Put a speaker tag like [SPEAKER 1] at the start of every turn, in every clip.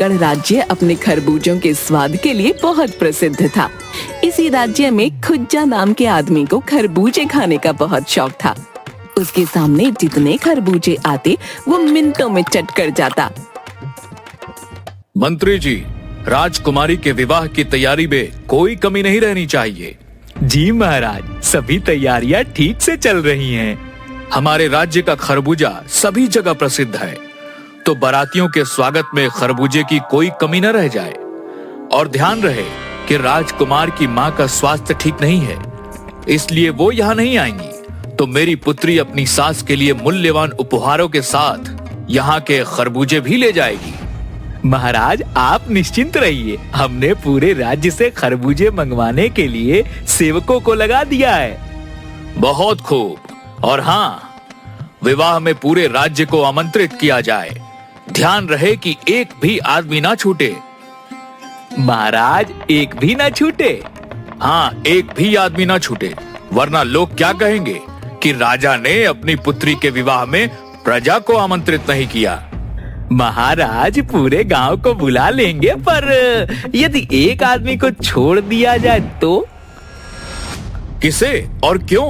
[SPEAKER 1] कुंभलगढ़ राज्य अपने खरबूजों के स्वाद के लिए बहुत प्रसिद्ध था। इसी राज्य में खुज्जा नाम के आदमी को खरबूजे खाने का बहुत शौक था। उसके सामने जितने खरबूजे आते वो मिनटों में चट कर जाता।
[SPEAKER 2] मंत्री जी, राजकुमारी के विवाह की तैयारी में कोई कमी नहीं रहनी चाहिए।
[SPEAKER 3] जी महाराज, सभी तैयारियां ठीक से चल रही हैं।
[SPEAKER 2] हमारे राज्य का खरबूजा सभी जगह प्रसिद्ध है, तो बारातियों के स्वागत में खरबूजे की कोई कमी न रह जाए। और ध्यान रहे कि राजकुमार की माँ का स्वास्थ्य ठीक नहीं है, इसलिए वो यहाँ नहीं आएंगी। तो मेरी पुत्री अपनी सास के लिए मूल्यवान उपहारों के साथ यहाँ के खरबूजे भी ले जाएगी।
[SPEAKER 3] महाराज, आप निश्चिंत रहिए, हमने पूरे राज्य से खरबूजे मंगवाने के लिए सेवकों को लगा दिया है।
[SPEAKER 2] बहुत खूब। और हाँ, विवाह में पूरे राज्य को आमंत्रित किया जाए। ध्यान रहे कि एक भी आदमी ना छूटे।
[SPEAKER 3] महाराज, एक भी ना छूटे?
[SPEAKER 2] हाँ, एक भी आदमी ना छूटे, वरना लोग क्या कहेंगे कि राजा ने अपनी पुत्री के विवाह में प्रजा को आमंत्रित नहीं किया।
[SPEAKER 3] महाराज, पूरे गांव को बुला लेंगे, पर यदि एक आदमी को छोड़ दिया जाए तो?
[SPEAKER 2] किसे और क्यों?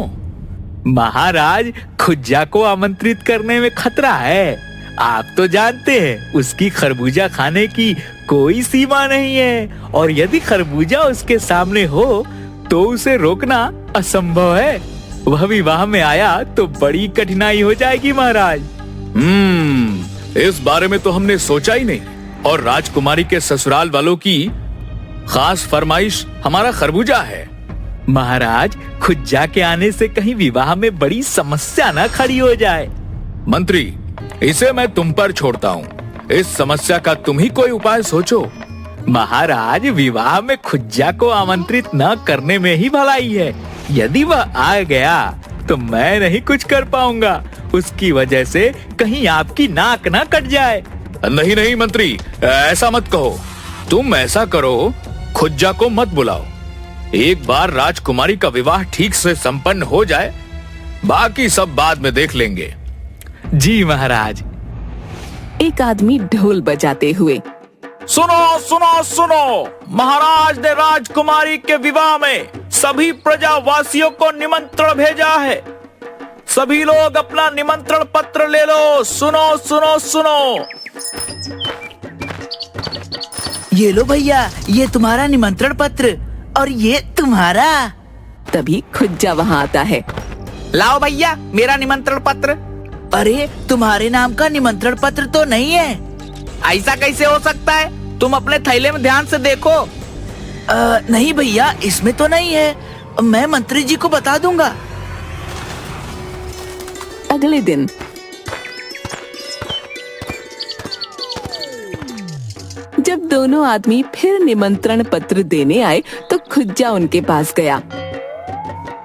[SPEAKER 3] महाराज, खुज्जा को आमंत्रित करने में खतरा है। आप तो जानते हैं, उसकी खरबूजा खाने की कोई सीमा नहीं है, और यदि खरबूजा उसके सामने हो तो उसे रोकना असंभव है। वह विवाह में आया तो बड़ी कठिनाई हो जाएगी महाराज।
[SPEAKER 2] इस बारे में तो हमने सोचा ही नहीं। और राजकुमारी के ससुराल वालों की खास फरमाइश हमारा खरबूजा है।
[SPEAKER 3] महाराज, खुज्जा के आने से कहीं विवाह में बड़ी समस्या न खड़ी हो जाए।
[SPEAKER 2] मंत्री, इसे मैं तुम पर छोड़ता हूँ। इस समस्या का तुम ही कोई उपाय सोचो।
[SPEAKER 3] महाराज, विवाह में खुज्जा को आमंत्रित न करने में ही भलाई है। यदि वह आ गया तो मैं नहीं कुछ कर पाऊंगा। उसकी वजह से कहीं आपकी नाक ना कट जाए।
[SPEAKER 2] नहीं नहीं मंत्री, ऐसा मत कहो। तुम ऐसा करो, खुज्जा को मत बुलाओ। एक बार राजकुमारी का विवाह ठीक से संपन्न हो जाए, बाकी सब बाद में देख लेंगे।
[SPEAKER 3] जी महाराज।
[SPEAKER 1] एक आदमी ढोल बजाते हुए,
[SPEAKER 2] सुनो सुनो सुनो, महाराज ने राजकुमारी के विवाह में सभी प्रजावासियों को निमंत्रण भेजा है। सभी लोग अपना निमंत्रण पत्र ले लो। सुनो सुनो सुनो।
[SPEAKER 4] ये लो भैया, ये तुम्हारा निमंत्रण पत्र, और ये तुम्हारा।
[SPEAKER 1] तभी खुज्जा वहाँ आता है।
[SPEAKER 4] लाओ भैया, मेरा निमंत्रण पत्र। अरे, तुम्हारे नाम का निमंत्रण पत्र तो नहीं है।
[SPEAKER 5] ऐसा कैसे हो सकता है? तुम अपने थैले में ध्यान से देखो।
[SPEAKER 4] नहीं भैया, इसमें तो नहीं है। मैं मंत्री जी को बता दूंगा।
[SPEAKER 1] अगले दिन जब दोनों आदमी फिर निमंत्रण पत्र देने आए तो खुज्जा उनके पास गया।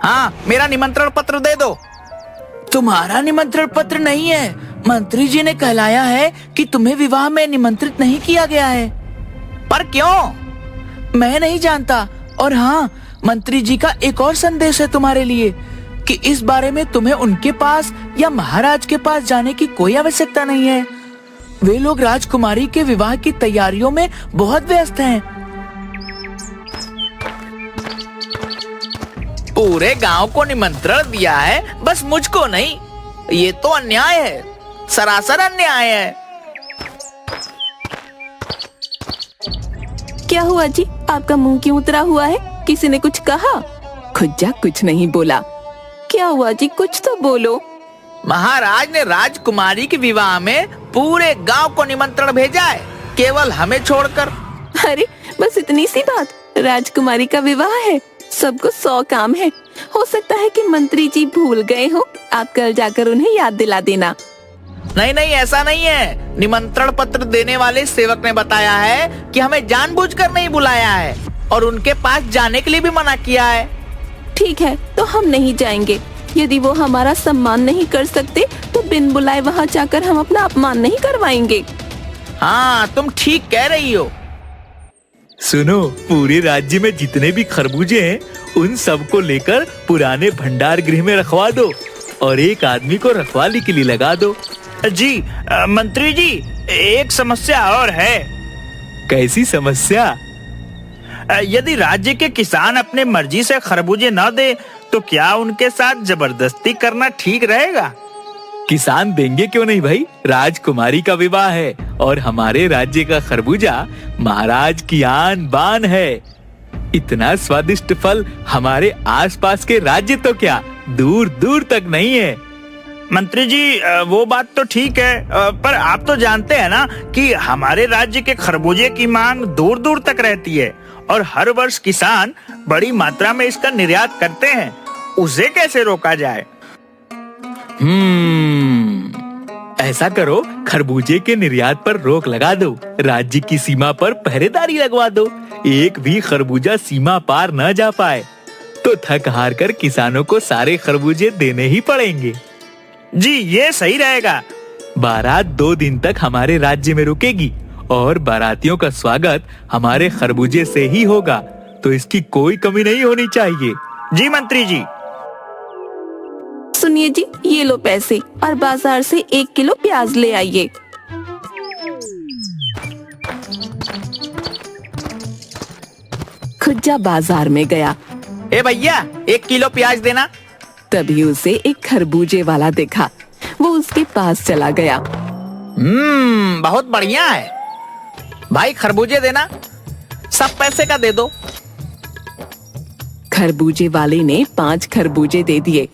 [SPEAKER 5] हाँ, मेरा निमंत्रण पत्र दे दो।
[SPEAKER 4] तुम्हारा निमंत्रण पत्र नहीं है। मंत्री जी ने कहलाया है कि तुम्हें विवाह में निमंत्रित नहीं किया गया है।
[SPEAKER 5] पर क्यों?
[SPEAKER 4] मैं नहीं जानता। और हाँ, मंत्री जी का एक और संदेश है तुम्हारे लिए कि इस बारे में तुम्हें उनके पास या महाराज के पास जाने की कोई आवश्यकता नहीं है। वे लोग राजकुमारी के विवाह की तैयारियों में बहुत व्यस्त हैं।
[SPEAKER 5] पूरे गांव को निमंत्रण दिया है, बस मुझको नहीं। ये तो अन्याय है, सरासर अन्याय है।
[SPEAKER 1] क्या हुआ जी, आपका मुंह क्यों उतरा हुआ है? किसी ने कुछ कहा? खुज्जा कुछ नहीं बोला। क्या हुआ जी, कुछ तो बोलो।
[SPEAKER 5] महाराज ने राजकुमारी के विवाह में पूरे गांव को निमंत्रण भेजा है, केवल हमें छोड़कर।
[SPEAKER 1] अरे, बस इतनी सी बात? राजकुमारी का विवाह है, सबको 100 काम है। हो सकता है कि मंत्री जी भूल गए हो। आप कल जाकर उन्हें याद दिला देना।
[SPEAKER 5] नहीं नहीं, ऐसा नहीं है। निमंत्रण पत्र देने वाले सेवक ने बताया है कि हमें जानबूझकर नहीं बुलाया है और उनके पास जाने के लिए भी मना किया है।
[SPEAKER 1] ठीक है, तो हम नहीं जाएंगे। यदि वो हमारा सम्मान नहीं कर सकते तो बिन बुलाए वहाँ जाकर हम अपना अपमान नहीं करवाएंगे।
[SPEAKER 5] हाँ, तुम ठीक कह रही हो।
[SPEAKER 3] सुनो, पूरे राज्य में जितने भी खरबूजे हैं उन सब को लेकर पुराने भंडार गृह में रखवा दो और एक आदमी को रखवाली के लिए लगा दो।
[SPEAKER 5] जी मंत्री जी, एक समस्या और है।
[SPEAKER 3] कैसी समस्या?
[SPEAKER 5] यदि राज्य के किसान अपने मर्जी से खरबूजे न दे तो क्या उनके साथ जबरदस्ती करना ठीक रहेगा?
[SPEAKER 3] किसान देंगे क्यों नहीं भाई, राजकुमारी का विवाह है और हमारे राज्य का खरबूजा महाराज की आन बान है। इतना स्वादिष्ट फल हमारे आसपास के राज्य तो क्या दूर दूर तक नहीं है।
[SPEAKER 5] मंत्री जी, वो बात तो ठीक है, पर आप तो जानते हैं ना कि हमारे राज्य के खरबूजे की मांग दूर दूर तक रहती है और हर वर्ष किसान बड़ी मात्रा में इसका निर्यात करते हैं। उसे कैसे रोका जाए?
[SPEAKER 3] ऐसा करो, खरबूजे के निर्यात पर रोक लगा दो, राज्य की सीमा पर पहरेदारी लगवा दो। एक भी खरबूजा सीमा पार न जा पाए तो थक हार कर किसानों को सारे खरबूजे देने ही पड़ेंगे।
[SPEAKER 5] जी, ये सही रहेगा।
[SPEAKER 3] बारात 2 दिन तक हमारे राज्य में रुकेगी और बारातियों का स्वागत हमारे खरबूजे से ही होगा, तो इसकी कोई कमी नहीं होनी चाहिए।
[SPEAKER 5] जी मंत्री जी।
[SPEAKER 1] सुनिए जी, ये लो पैसे और बाजार से 1 किलो प्याज ले आइए। खुज्जा बाजार में गया।
[SPEAKER 5] ए भैया, 1 किलो प्याज देना।
[SPEAKER 1] तभी उसे एक खरबूजे वाला दिखा। वो उसके पास चला गया।
[SPEAKER 5] बहुत बढ़िया है भाई, खरबूजे देना, सब पैसे का दे दो।
[SPEAKER 1] खरबूजे वाले ने 5 खरबूजे दे दिए।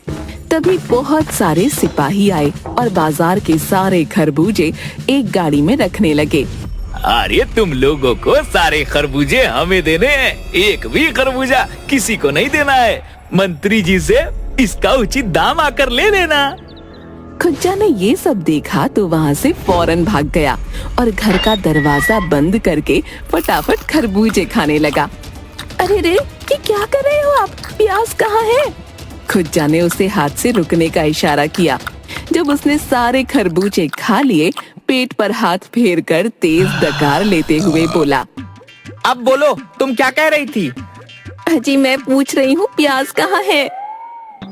[SPEAKER 1] तभी बहुत सारे सिपाही आए और बाजार के सारे खरबूजे एक गाड़ी में रखने लगे।
[SPEAKER 3] अरे तुम लोगों को सारे खरबूजे हमें देने हैं, एक भी खरबूजा किसी को नहीं देना है। मंत्री जी से इसका उचित दाम आकर ले लेना।
[SPEAKER 1] खुज्जा ने ये सब देखा तो वहाँ से फौरन भाग गया और घर का दरवाजा बंद करके फटाफट खरबूजे खाने लगा। अरे रे, ये क्या कर रहे हो आप? प्याज कहाँ है? खुज्जा ने उसे हाथ से रुकने का इशारा किया। जब उसने सारे खरबूजे खा लिए, पेट पर हाथ फेर कर तेज डकार लेते हुए बोला,
[SPEAKER 5] अब बोलो, तुम क्या कह रही थी?
[SPEAKER 1] अजी, मैं पूछ रही हूँ प्याज कहाँ है?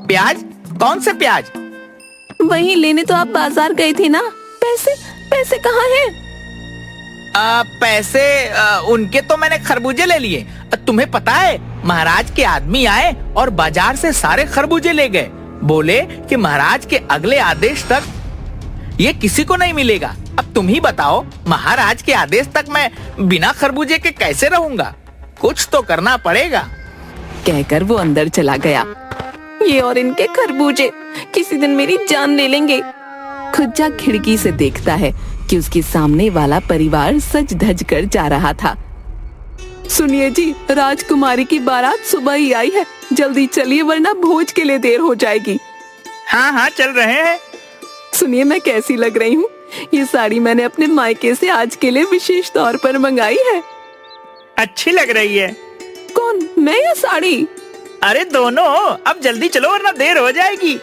[SPEAKER 5] प्याज? कौन से प्याज?
[SPEAKER 1] वही लेने तो आप बाजार गए थे ना। पैसे पैसे कहाँ हैं?
[SPEAKER 5] पैसे उनके तो मैंने खरबूजे ले लिए। तुम्हें पता है, महाराज के आदमी आए और बाजार से सारे खरबूजे ले गए। बोले कि महाराज के अगले आदेश तक ये किसी को नहीं मिलेगा। अब तुम ही बताओ, महाराज के आदेश तक मैं बिना खरबूजे के कैसे रहूंगा? कुछ तो करना पड़ेगा।
[SPEAKER 1] कहकर वो अंदर चला गया। ये और इनके खरबूजे किसी दिन मेरी जान ले लेंगे। खुज्जा खिड़की से देखता है कि उसके सामने वाला परिवार सज धज कर जा रहा था। सुनिए जी, राजकुमारी की बारात सुबह ही आई है, जल्दी चलिए वरना भोज के लिए देर हो जाएगी।
[SPEAKER 5] हाँ हाँ, चल रहे हैं।
[SPEAKER 1] सुनिए, मैं कैसी लग रही हूँ? ये साड़ी मैंने अपने मायके से आज के लिए विशेष तौर पर मंगाई है।
[SPEAKER 5] अच्छी लग रही है।
[SPEAKER 1] कौन, मैं या साड़ी?
[SPEAKER 5] अरे दोनों। अब जल्दी चलो वरना देर हो जाएगी।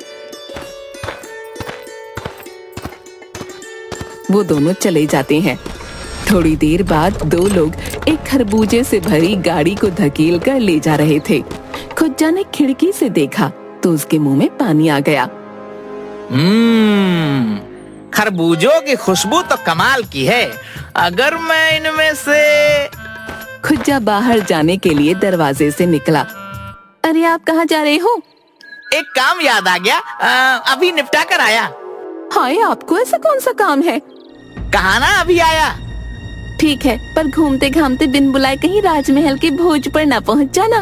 [SPEAKER 1] वो दोनों चले जाते हैं। थोड़ी देर बाद 2 लोग एक खरबूजे से भरी गाड़ी को धकेल कर ले जा रहे थे। खुज्जा ने खिड़की से देखा तो उसके मुंह में पानी आ गया।
[SPEAKER 5] खरबूजों की खुशबू तो कमाल की है। अगर मैं इनमें से...
[SPEAKER 1] खुज्जा बाहर जाने के लिए दरवाजे से निकला। अरे आप कहाँ जा रहे हो?
[SPEAKER 5] एक काम याद आ गया, अभी निपटा कर आया।
[SPEAKER 1] हाय, आपको ऐसा कौन सा काम है?
[SPEAKER 5] कहा ना अभी आया।
[SPEAKER 1] ठीक है, पर घूमते घामते बिन बुलाए कहीं राजमहल के भोज पर ना पहुँच जाना।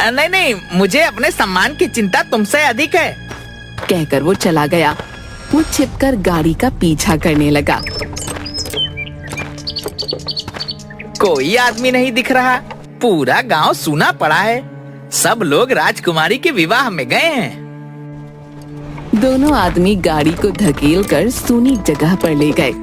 [SPEAKER 5] नहीं नहीं, मुझे अपने सम्मान की चिंता तुमसे अधिक है।
[SPEAKER 1] कहकर वो चला गया। वो छिपकर गाड़ी का पीछा करने लगा।
[SPEAKER 5] कोई आदमी नहीं दिख रहा। पूरा गांव सूना पड़ा है। सब लोग राजकुमारी के विवाह में गए हैं।
[SPEAKER 1] दोनों आदमी गाड़ी को धकेल कर सूनी जगह पर ले गए।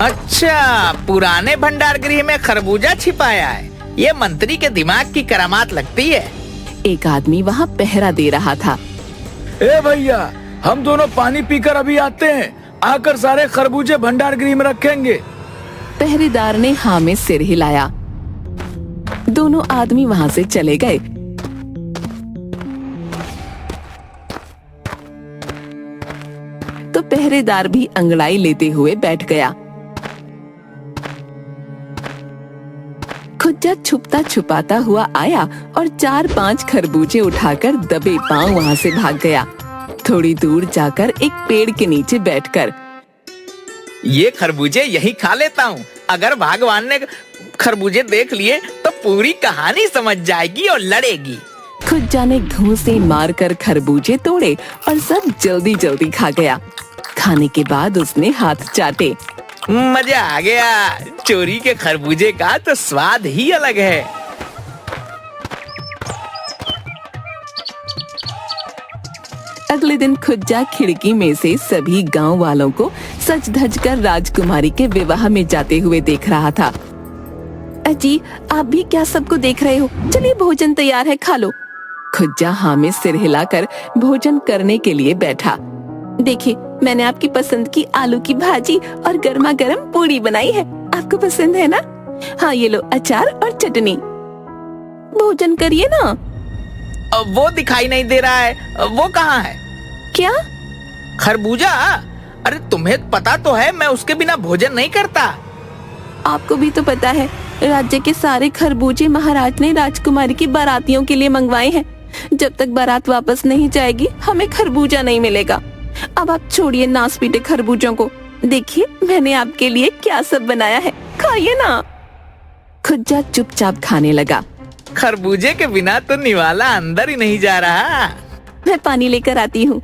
[SPEAKER 5] अच्छा, पुराने भंडार गृह में खरबूजा छिपाया है। ये मंत्री के दिमाग की करामात लगती है।
[SPEAKER 1] एक आदमी वहाँ पहरा दे रहा था।
[SPEAKER 2] ए भैया, हम दोनों पानी पीकर अभी आते हैं, आकर सारे खरबूजे भंडार गृह में रखेंगे।
[SPEAKER 1] पहरेदार ने हाँ में सिर हिलाया। दोनों आदमी वहाँ से चले गए। पहरेदार भी अंगड़ाई लेते हुए बैठ गया। खुज्जा छुपता छुपाता हुआ आया और 4-5 खरबूजे उठाकर दबे पांव वहां से भाग गया। थोड़ी दूर जाकर एक पेड़ के नीचे बैठकर,
[SPEAKER 5] ये खरबूजे यही खा लेता हूँ। अगर भगवान ने खरबूजे देख लिए तो पूरी कहानी समझ जाएगी और लड़ेगी।
[SPEAKER 1] खुज्जा ने घूंसे मारकर खरबूजे तोड़े और सब जल्दी जल्दी खा गया। खाने के बाद उसने हाथ चाटे।
[SPEAKER 5] मजा आ गया। चोरी के खरबूजे का तो स्वाद ही अलग है।
[SPEAKER 1] अगले दिन खुज्जा खिड़की में से सभी गांव वालों को सज धज कर राजकुमारी के विवाह में जाते हुए देख रहा था। अजी, आप भी क्या सबको देख रहे हो? चलिए, भोजन तैयार है, खा लो। खुज्जा हाँ में सिर हिलाकर भोजन करने के लिए बैठा। देखिए, मैंने आपकी पसंद की आलू की भाजी और गर्मा गर्म पूरी बनाई है। आपको पसंद है ना? हाँ, ये लो अचार और चटनी। भोजन करिए ना।
[SPEAKER 5] वो दिखाई नहीं दे रहा है। वो कहाँ है?
[SPEAKER 1] क्या?
[SPEAKER 5] खरबूजा? अरे तुम्हें पता तो है मैं उसके बिना भोजन नहीं करता।
[SPEAKER 1] आपको भी तो पता है, राज्य के सारे खरबूजे महाराज ने राजकुमारी की बारातियों के लिए मंगवाए हैं। जब तक बारात वापस नहीं जाएगी हमें खरबूजा नहीं मिलेगा। अब आप छोड़िए नास पीटे खरबूजों को। देखिए मैंने आपके लिए क्या सब बनाया है, खाइए ना। खुज्जा चुपचाप खाने लगा।
[SPEAKER 5] खरबूजे के बिना तो निवाला अंदर ही नहीं जा रहा।
[SPEAKER 1] मैं पानी लेकर आती हूँ।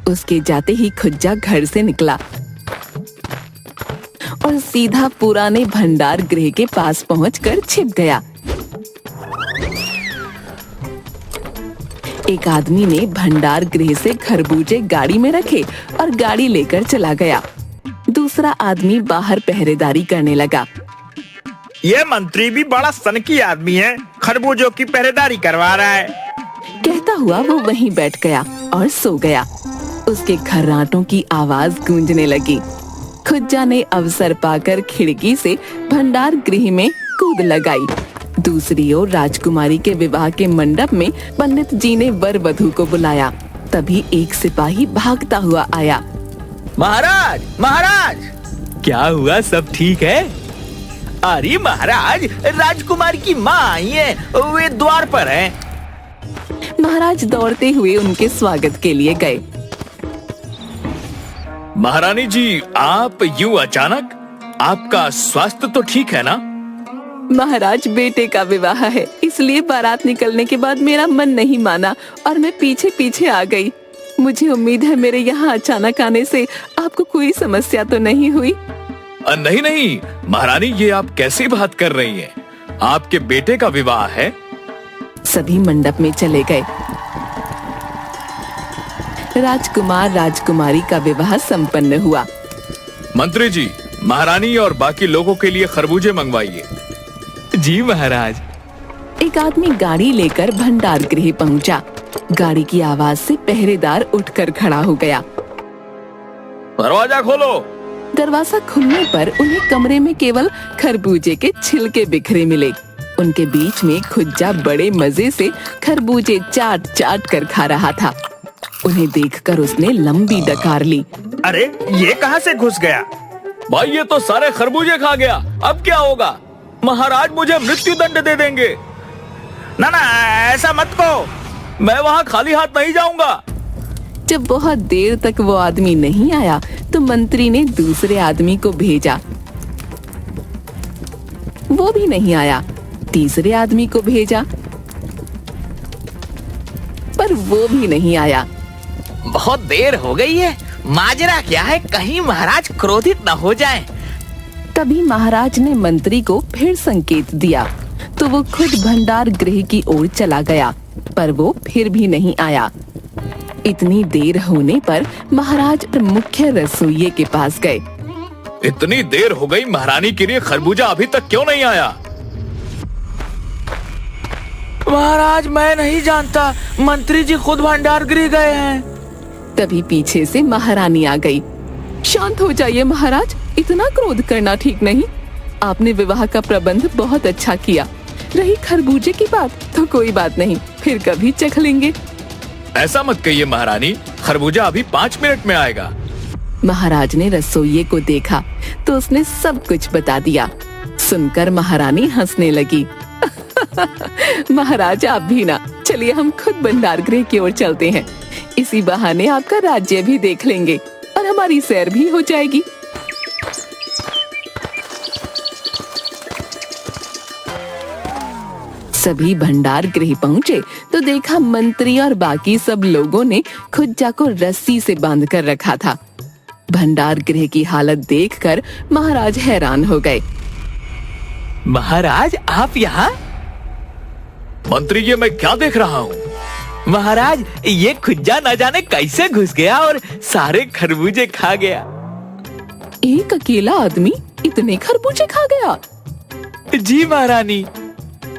[SPEAKER 1] उसके जाते ही खुज्जा घर से निकला और सीधा पुराने भंडार गृह के पास पहुंचकर छिप गया। एक आदमी ने भंडार गृह से खरबूजे गाड़ी में रखे और गाड़ी लेकर चला गया। दूसरा आदमी बाहर पहरेदारी करने लगा।
[SPEAKER 5] ये मंत्री भी बड़ा सनकी आदमी है, खरबूजों की पहरेदारी करवा रहा है।
[SPEAKER 1] कहता हुआ वो वहीं बैठ गया और सो गया। उसके खर्राटों की आवाज गूंजने लगी। खुज्जा ने अवसर पाकर खिड़की से भंडार गृह में कूद लगाई। दूसरी ओर राजकुमारी के विवाह के मंडप में पंडित जी ने वर वधू को बुलाया। तभी एक सिपाही भागता हुआ आया।
[SPEAKER 5] महाराज, महाराज!
[SPEAKER 3] क्या हुआ, सब ठीक है?
[SPEAKER 5] अरे महाराज, राजकुमारी की माँ आई है, वे द्वार पर हैं।
[SPEAKER 1] महाराज दौड़ते हुए उनके स्वागत के लिए गए।
[SPEAKER 2] महारानी जी, आप यूं अचानक? आपका स्वास्थ्य तो ठीक है ना?
[SPEAKER 1] महाराज, बेटे का विवाह है, इसलिए बारात निकलने के बाद मेरा मन नहीं माना और मैं पीछे पीछे आ गई। मुझे उम्मीद है मेरे यहाँ अचानक आने से आपको कोई समस्या तो नहीं हुई?
[SPEAKER 2] नहीं नहीं महारानी, ये आप कैसी बात कर रही हैं? आपके बेटे का विवाह है।
[SPEAKER 1] सभी मंडप में चले गए। राजकुमार राजकुमारी का विवाह संपन्न हुआ।
[SPEAKER 2] मंत्री जी, महारानी और बाकी लोगों के लिए खरबूजे मंगवाइए।
[SPEAKER 3] जी महाराज।
[SPEAKER 1] एक आदमी गाड़ी लेकर भंडार गृह पहुंचा। गाड़ी की आवाज से पहरेदार उठकर खड़ा हो गया।
[SPEAKER 2] दरवाजा खोलो।
[SPEAKER 1] दरवाजा खुलने पर उन्हें कमरे में केवल खरबूजे के छिलके बिखरे मिले। उनके बीच में खुज्जा बड़े मजे से खरबूजे चाट चाट कर खा रहा था। उन्हें देखकर उसने लंबी डकार ली।
[SPEAKER 5] अरे ये कहाँ से घुस गया?
[SPEAKER 2] भाई, ये तो सारे खरबूजे खा गया। अब क्या होगा? महाराज मुझे मृत्यु दंड दे देंगे।
[SPEAKER 5] ना ना, ऐसा मत कहो।
[SPEAKER 2] मैं वहाँ खाली हाथ नहीं जाऊंगा।
[SPEAKER 1] जब बहुत देर तक वो आदमी नहीं आया तो मंत्री ने दूसरे आदमी को भेजा। वो भी नहीं आया। तीसरे आदमी को भेजा, पर वो भी नहीं आया।
[SPEAKER 5] बहुत देर हो गई है। माजरा क्या है? कहीं महाराज क्रोधित न हो जाएं।
[SPEAKER 1] तभी महाराज ने मंत्री को फिर संकेत दिया तो वो खुद भंडार गृह की ओर चला गया, पर वो फिर भी नहीं आया। इतनी देर होने पर महाराज मुख्य रसोइये के पास गए।
[SPEAKER 2] इतनी देर हो गई, महारानी के लिए खरबूजा अभी तक क्यों नहीं आया?
[SPEAKER 4] महाराज, मैं नहीं जानता, मंत्री जी खुद भंडार गृह गए हैं।
[SPEAKER 1] तभी पीछे से महारानी आ गई। शांत हो जाइए महाराज, इतना क्रोध करना ठीक नहीं। आपने विवाह का प्रबंध बहुत अच्छा किया। रही खरबूजे की बात तो कोई बात नहीं, फिर कभी चख लेंगे।
[SPEAKER 2] ऐसा मत कहिए महारानी, खरबूजा अभी 5 मिनट में आएगा।
[SPEAKER 1] महाराज ने रसोइये को देखा तो उसने सब कुछ बता दिया। सुनकर महारानी हंसने लगी। महाराज आप भी ना, चलिए हम खुद भंडार गृह की ओर चलते हैं। इसी बहाने आपका राज्य भी देख लेंगे और हमारी सैर भी हो जाएगी। सभी भंडार गृह पहुंचे तो देखा मंत्री और बाकी सब लोगों ने खुज्जा को रस्सी से बांध कर रखा था। भंडार गृह की हालत देखकर महाराज हैरान हो गए।
[SPEAKER 5] महाराज आप यहाँ?
[SPEAKER 2] मंत्री ये मैं क्या देख रहा हूँ?
[SPEAKER 5] महाराज ये खुज्जा न जाने कैसे घुस गया और सारे खरबूजे खा गया।
[SPEAKER 1] एक अकेला आदमी इतने खरबूजे खा गया?
[SPEAKER 5] जी महारानी।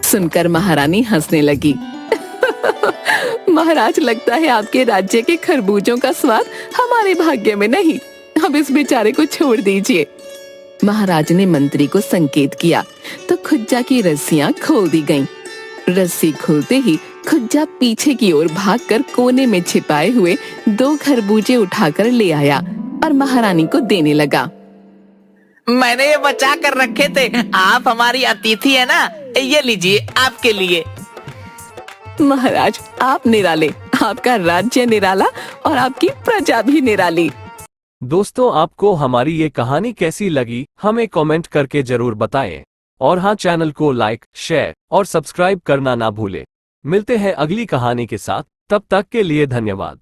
[SPEAKER 1] सुनकर महारानी हंसने लगी। महाराज लगता है आपके राज्य के खरबूजों का स्वाद हमारे भाग्य में नहीं। अब इस बेचारे को छोड़ दीजिए। महाराज ने मंत्री को संकेत किया तो खुज्जा की रस्सियां खोल दी गईं। रस्सी खोलते ही खुज्जा पीछे की ओर भागकर कोने में छिपाए हुए 2 खरबूजे उठाकर ले आया और महारानी को देने लगा।
[SPEAKER 5] मैंने ये बचा कर रखे थे, आप हमारी अतिथि है ना, ये लीजिए आपके लिए।
[SPEAKER 1] महाराज आप निराले, आपका राज्य निराला और आपकी प्रजा भी निराली।
[SPEAKER 6] दोस्तों, आपको हमारी ये कहानी कैसी लगी हमें कमेंट करके जरूर बताएं। और हाँ, चैनल को लाइक, शेयर और सब्सक्राइब करना ना भूलें। मिलते हैं अगली कहानी के साथ, तब तक के लिए धन्यवाद।